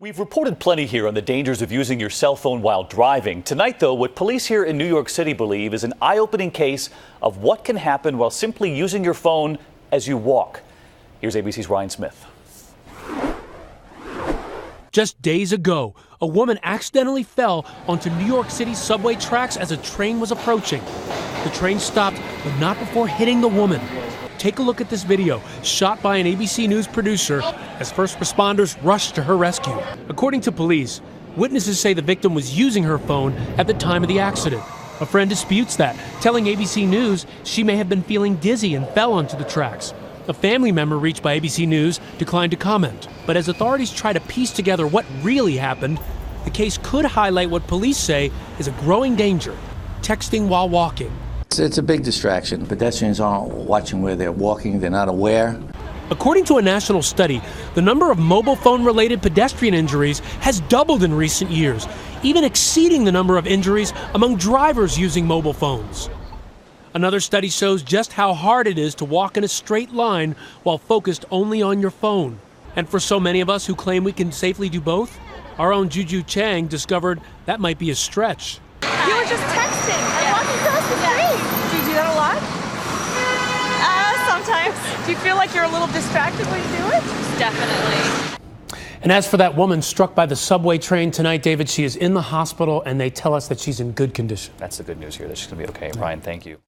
We've reported plenty here on the dangers of using your cell phone while driving. Tonight, though, what police here in New York City believe is an eye-opening case of what can happen while simply using your phone as you walk. Here's ABC's Ryan Smith. Just days ago, a woman accidentally fell onto New York City subway tracks as a train was approaching. The train stopped, but not before hitting the woman. Take a look at this video, shot by an ABC News producer as first responders rushed to her rescue. According to police, witnesses say the victim was using her phone at the time of the accident. A friend disputes that, telling ABC News she may have been feeling dizzy and fell onto the tracks. A family member reached by ABC News declined to comment. But as authorities try to piece together what really happened, the case could highlight what police say is a growing danger: texting while walking. It's a big distraction. Pedestrians aren't watching where they're walking. They're not aware. According to a national study, the number of mobile phone-related pedestrian injuries has doubled in recent years, even exceeding the number of injuries among drivers using mobile phones. Another study shows just how hard it is to walk in a straight line while focused only on your phone. And for so many of us who claim we can safely do both, our own Juju Chang discovered that might be a stretch. You were just texting and walking across the street. Do you do that a lot? Sometimes. Do you feel like you're a little distracted when you do it? Definitely. And as for that woman struck by the subway train tonight, David, she is in the hospital and they tell us that she's in good condition. That's the good news here, that she's going to be okay. Ryan, thank you.